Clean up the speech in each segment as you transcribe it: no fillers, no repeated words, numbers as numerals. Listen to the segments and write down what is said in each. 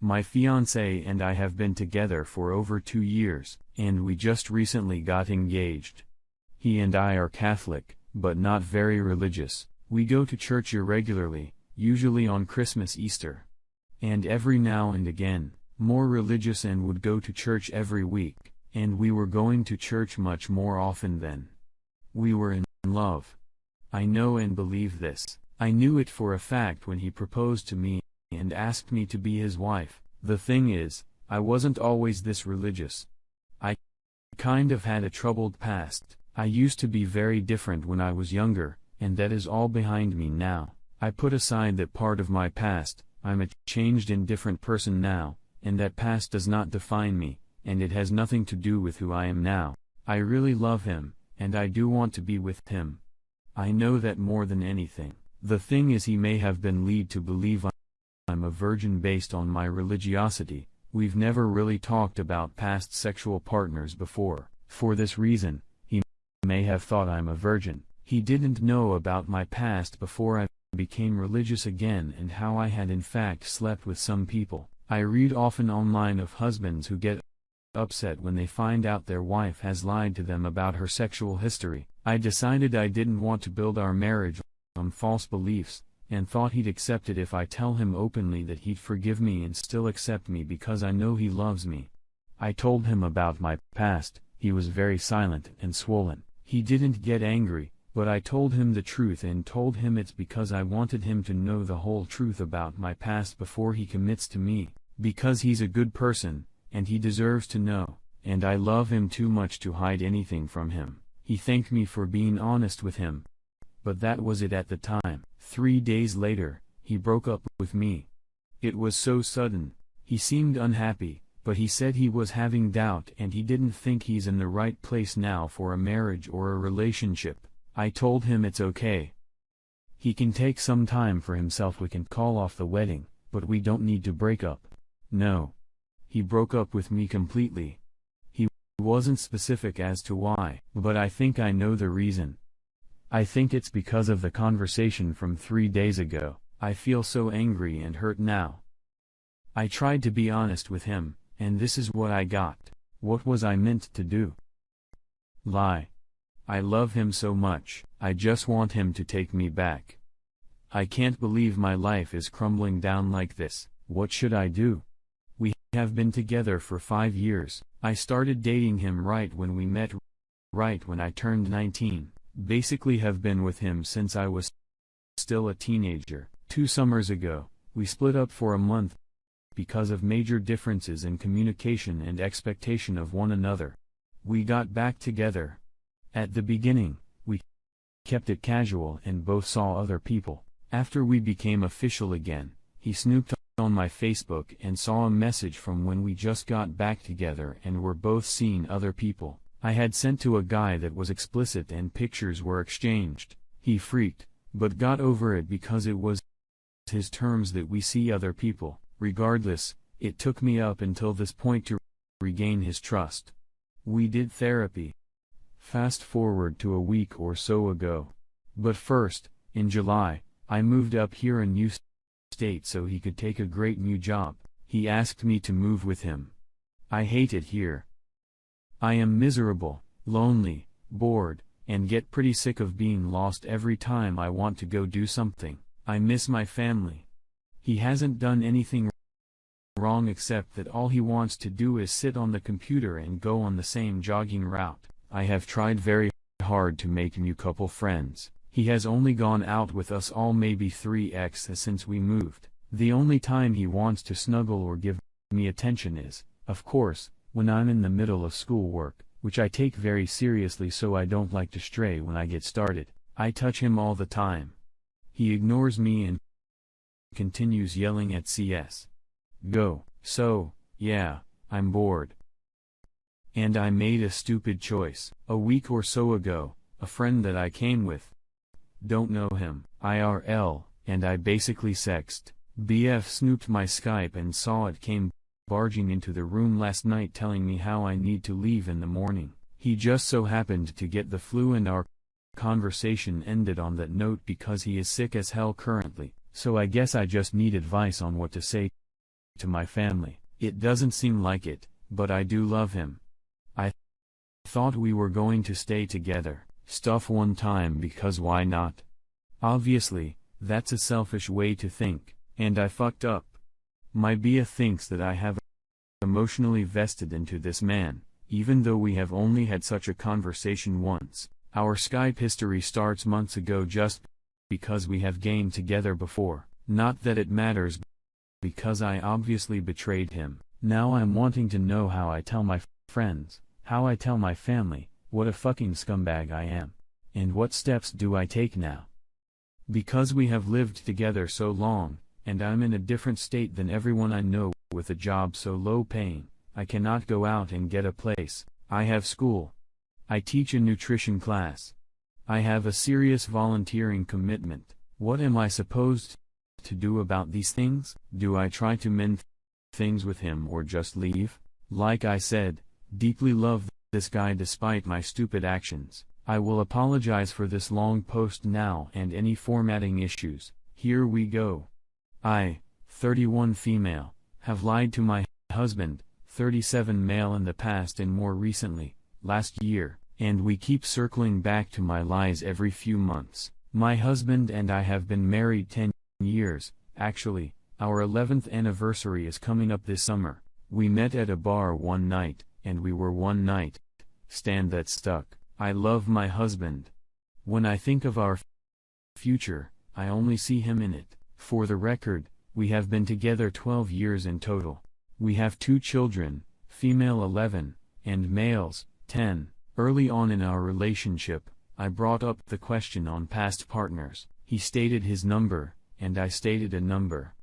My fiancé and I have been together for over 2 years, and we just recently got engaged. He and I are Catholic, but not very religious. We go to church irregularly, usually on Christmas, Easter, and every now and again, more religious, and would go to church every week, and we were going to church much more often then. We were in love. I know and believe this. I knew it for a fact when he proposed to me and asked me to be his wife. The thing is, I wasn't always this religious. I kind of had a troubled past. I used to be very different when I was younger, and that is all behind me now. I put aside that part of my past. I'm a changed and different person now, and that past does not define me, and it has nothing to do with who I am now. I really love him, and I do want to be with him. I know that more than anything. The thing is, he may have been led to believe I'm a virgin based on my religiosity. We've never really talked about past sexual partners before. For this reason, he may have thought I'm a virgin. He didn't know about my past before I became religious again, and how I had in fact slept with some people. I read often online of husbands who get upset when they find out their wife has lied to them about her sexual history. I decided I didn't want to build our marriage on false beliefs, and thought he'd accept it if I tell him openly that he'd forgive me and still accept me because I know he loves me. I told him about my past. He was very silent and swollen. He didn't get angry, but I told him the truth and told him it's because I wanted him to know the whole truth about my past before he commits to me, because he's a good person, and he deserves to know, and I love him too much to hide anything from him. He thanked me for being honest with him, but that was it at the time. 3 days later, he broke up with me. It was so sudden. He seemed unhappy, but he said he was having doubt and he didn't think he's in the right place now for a marriage or a relationship. I told him it's okay. He can take some time for himself. We can call off the wedding, but we don't need to break up. No. He broke up with me completely. He wasn't specific as to why, but I think I know the reason. I think it's because of the conversation from 3 days ago. I feel so angry and hurt now. I tried to be honest with him, and this is what I got. What was I meant to do? Lie. I love him so much. I just want him to take me back. I can't believe my life is crumbling down like this. What should I do? We have been together for 5 years. I started dating him right when we met, right when I turned 19. Basically have been with him since I was still a teenager. 2 summers ago, we split up for a month because of major differences in communication and expectation of one another. We got back together. At the beginning, we kept it casual and both saw other people. After we became official again, he snooped on my Facebook and saw a message from when we just got back together and were both seeing other people. I had sent to a guy that was explicit and pictures were exchanged. He freaked, but got over it because it was his terms that we see other people. Regardless, it took me up until this point to regain his trust. We did therapy. Fast forward to a week or so ago. But first, in July, I moved up here a new state so he could take a great new job. He asked me to move with him. I hate it here. I am miserable, lonely, bored, and get pretty sick of being lost every time I want to go do something. I miss my family. He hasn't done anything wrong except that all he wants to do is sit on the computer and go on the same jogging route. I have tried very hard to make new couple friends. He has only gone out with us all maybe 3x since we moved. The only time he wants to snuggle or give me attention is, of course, when I'm in the middle of schoolwork, which I take very seriously, so I don't like to stray when I get started. I touch him all the time. He ignores me and continues yelling at CS. Go. So, yeah, I'm bored. And I made a stupid choice. A week or so ago, a friend that I came with, don't know him, IRL, and I basically sexted. BF snooped my Skype and saw it, came barging into the room last night telling me how I need to leave in the morning. He just so happened to get the flu and our conversation ended on that note because he is sick as hell currently, so I guess I just need advice on what to say to my family. It doesn't seem like it, but I do love him. I thought we were going to stay together, stuff one time because why not? Obviously, that's a selfish way to think, and I fucked up. My Bia thinks that I have emotionally vested into this man, even though we have only had such a conversation once. Our Skype history starts months ago just because we have gamed together before. Not that it matters, because I obviously betrayed him. Now I'm wanting to know how I tell my friends, how I tell my family, what a fucking scumbag I am. And what steps do I take now? Because we have lived together so long, and I'm in a different state than everyone I know, with a job so low paying, I cannot go out and get a place. I have school. I teach a nutrition class. I have a serious volunteering commitment. What am I supposed to do about these things? Do I try to mend things with him or just leave? Like I said, deeply love this guy despite my stupid actions. I will apologize for this long post now and any formatting issues. Here we go. I, 31 female, have lied to my husband, 37 male in the past and more recently, last year, and we keep circling back to my lies every few months. My husband and I have been married 10 years, actually, our 11th anniversary is coming up this summer. We met at a bar one night, and we were one night stand that stuck. I love my husband. When I think of our future, I only see him in it. For the record, we have been together 12 years in total. We have 2 children, female 11, and males, 10. Early on in our relationship, I brought up the question on past partners. He stated his number, and I stated a number.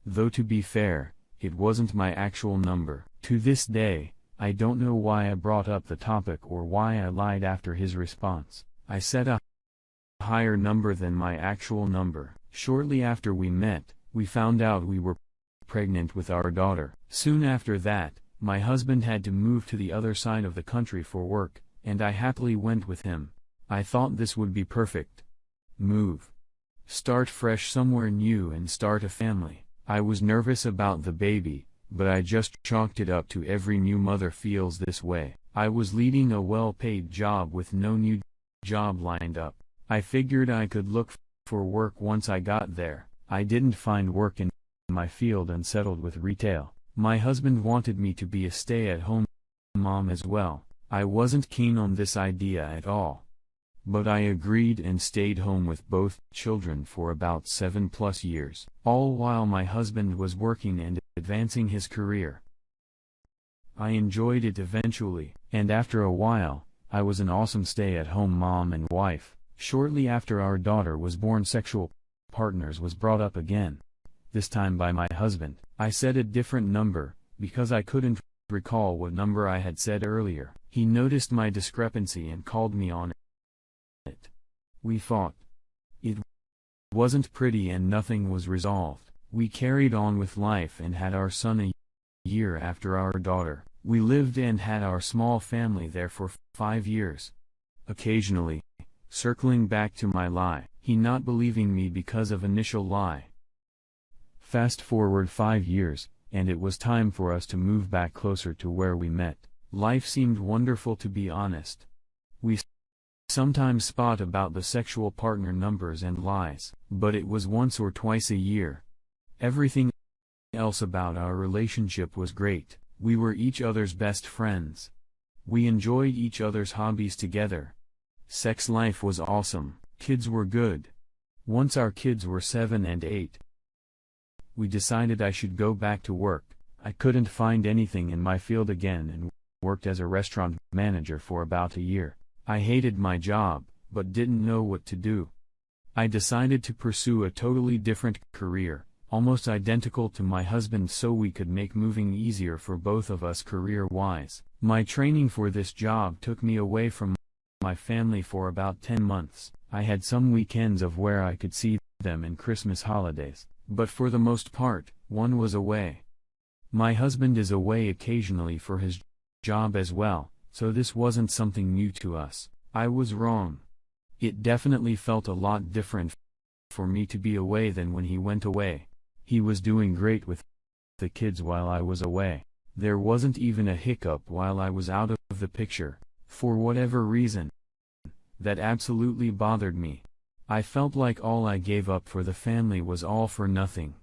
Though to be fair, it wasn't my actual number. To this day, I don't know why I brought up the topic or why I lied after his response. I said a higher number than my actual number. Shortly after we met, we found out we were pregnant with our daughter. Soon after that, my husband had to move to the other side of the country for work, and I happily went with him. I thought this would be perfect. Move. Start fresh somewhere new and start a family. I was nervous about the baby, but I just chalked it up to every new mother feels this way. I was leading a well-paid job with no new job lined up. I figured I could look for work once I got there. I didn't find work in my field and settled with retail. My husband wanted me to be a stay-at-home mom as well. I wasn't keen on this idea at all. But I agreed and stayed home with both children for about 7+ years, all while my husband was working and advancing his career. I enjoyed it eventually, and after a while, I was an awesome stay-at-home mom and wife. Shortly after our daughter was born, sexual partners was brought up again, this time by my husband. I said a different number, because I couldn't recall what number I had said earlier. He noticed my discrepancy and called me on it. We fought. It wasn't pretty and nothing was resolved. We carried on with life and had our son a year after our daughter. We lived and had our small family there for 5 years. Occasionally, circling back to my lie, he not believing me because of initial lie. Fast forward 5 years, and it was time for us to move back closer to where we met. Life seemed wonderful, to be honest. We sometimes spot about the sexual partner numbers and lies, but it was once or twice a year. Everything else about our relationship was great. We were each other's best friends. We enjoyed each other's hobbies together. Sex life was awesome. Kids were good. Once our kids were 7 and 8, we decided I should go back to work. I couldn't find anything in my field again and worked as a restaurant manager for about a year. I hated my job, but didn't know what to do. I decided to pursue a totally different career, almost identical to my husband, so we could make moving easier for both of us career-wise. My training for this job took me away from my family for about 10 months. I had some weekends of where I could see them and Christmas holidays, but for the most part, one was away. My husband is away occasionally for his job as well, so this wasn't something new to us. I was wrong. It definitely felt a lot different for me to be away than when he went away. He was doing great with the kids while I was away. There wasn't even a hiccup while I was out of the picture. For whatever reason, that absolutely bothered me. I felt like all I gave up for the family was all for nothing.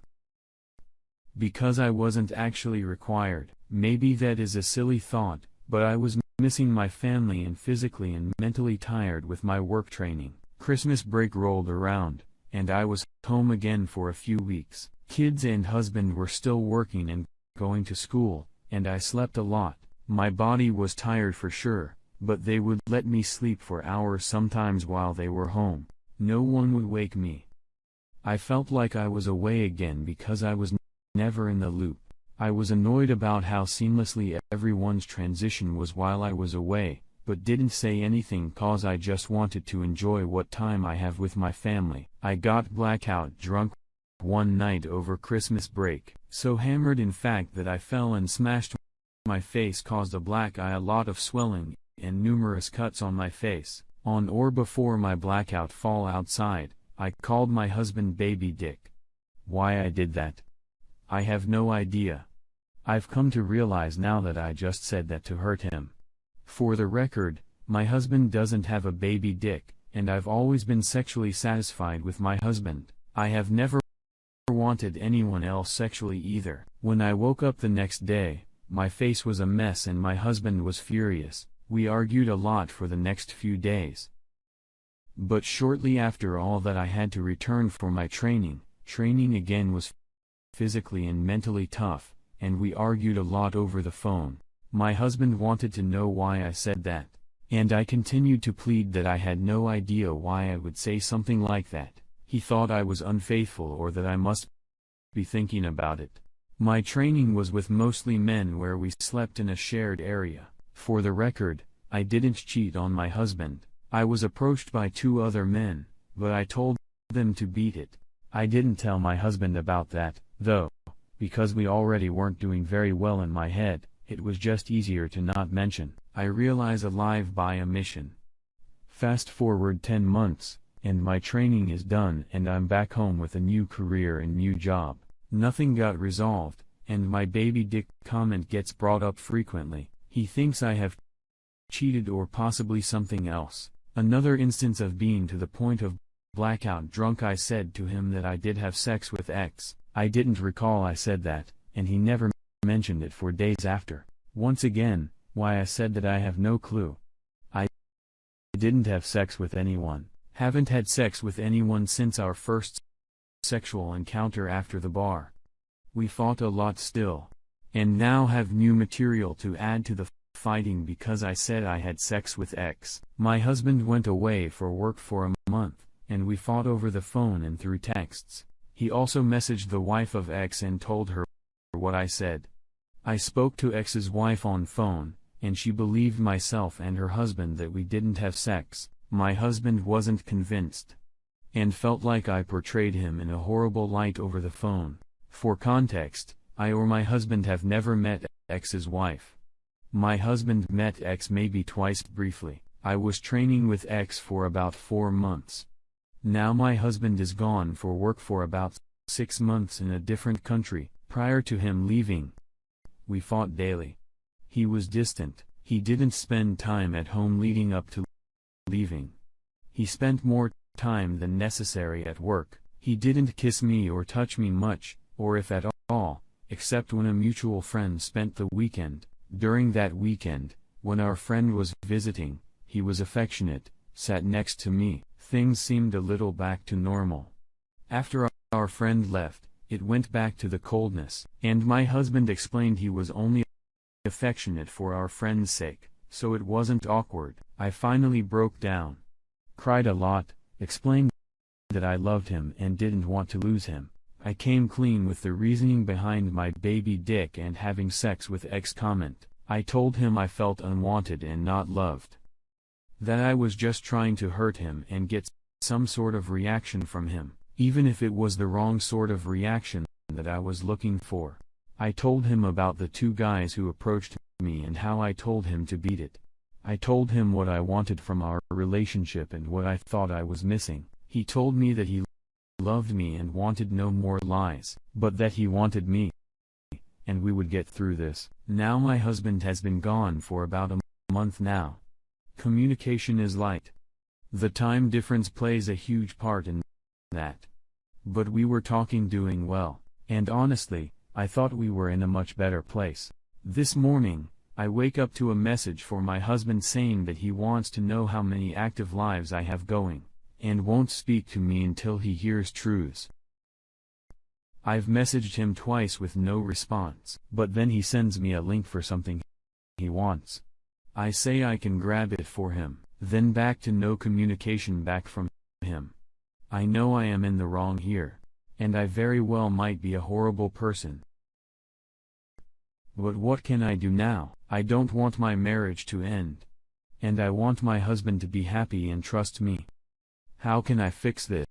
Because I wasn't actually required. Maybe that is a silly thought, but I was missing my family and physically and mentally tired with my work training. Christmas break rolled around, and I was home again for a few weeks. Kids and husband were still working and going to school, and I slept a lot. My body was tired for sure, but they would let me sleep for hours sometimes while they were home. No one would wake me. I felt like I was away again because I was never in the loop. I was annoyed about how seamlessly everyone's transition was while I was away, but didn't say anything cause I just wanted to enjoy what time I have with my family. I got blackout drunk one night over Christmas break, so hammered in fact that I fell and smashed my face, caused a black eye, a lot of swelling, and numerous cuts on my face. On or before my blackout fall outside, I called my husband Baby Dick. Why I did that? I have no idea. I've come to realize now that I just said that to hurt him. For the record, my husband doesn't have a baby dick, and I've always been sexually satisfied with my husband. I have never wanted anyone else sexually either. When I woke up the next day, my face was a mess and my husband was furious. We argued a lot for the next few days. But shortly after all that I had to return for my training. Training again was physically and mentally tough, and we argued a lot over the phone. My husband wanted to know why I said that, and I continued to plead that I had no idea why I would say something like that. He thought I was unfaithful or that I must be thinking about it. My training was with mostly men where we slept in a shared area. For the record, I didn't cheat on my husband. I was approached by 2 other men, but I told them to beat it. I didn't tell my husband about that, though, because we already weren't doing very well in my head. It was just easier to not mention. I realize alive by omission. Fast forward 10 months, and my training is done and I'm back home with a new career and new job. Nothing got resolved, and my baby dick comment gets brought up frequently. He thinks I have cheated or possibly something else. Another instance of being to the point of blackout drunk, I said to him that I did have sex with X. I didn't recall I said that, and he never mentioned it for days after. Once again, why I said that I have no clue. I didn't have sex with anyone. Haven't had sex with anyone since our first sexual encounter after the bar. We fought a lot still. And now have new material to add to the fighting because I said I had sex with X. My husband went away for work for a month, and we fought over the phone and through texts. He also messaged the wife of X and told her what I said. I spoke to X's wife on phone, and she believed myself and her husband that we didn't have sex. My husband wasn't convinced, and felt like I portrayed him in a horrible light over the phone. For context, I or my husband have never met X's wife. My husband met X maybe twice briefly. I was training with X for about 4 months. Now my husband is gone for work for about 6 months in a different country. Prior to him leaving, we fought daily. He was distant. He didn't spend time at home leading up to leaving. He spent more time than necessary at work. He didn't kiss me or touch me much, or if at all, except when a mutual friend spent the weekend. During that weekend, when our friend was visiting, he was affectionate, sat next to me. Things seemed a little back to normal. After our friend left, it went back to the coldness, and my husband explained he was only affectionate for our friend's sake, so it wasn't awkward. I finally broke down. Cried a lot, explained that I loved him and didn't want to lose him. I came clean with the reasoning behind my baby dick and having sex with X comment. I told him I felt unwanted and not loved. That I was just trying to hurt him and get some sort of reaction from him, even if it was the wrong sort of reaction that I was looking for. I told him about the 2 guys who approached me and how I told him to beat it. I told him what I wanted from our relationship and what I thought I was missing. He told me that he loved me and wanted no more lies, but that he wanted me. And we would get through this. Now my husband has been gone for about a month now. Communication is light. The time difference plays a huge part in that. But we were talking, doing well, and honestly, I thought we were in a much better place. This morning, I wake up to a message for my husband saying that he wants to know how many active lives I have going, and won't speak to me until he hears truths. I've messaged him twice with no response, but then he sends me a link for something he wants. I say I can grab it for him, then back to no communication back from him. I know I am in the wrong here, and I very well might be a horrible person. But what can I do now? I don't want my marriage to end. And I want my husband to be happy and trust me. How can I fix this?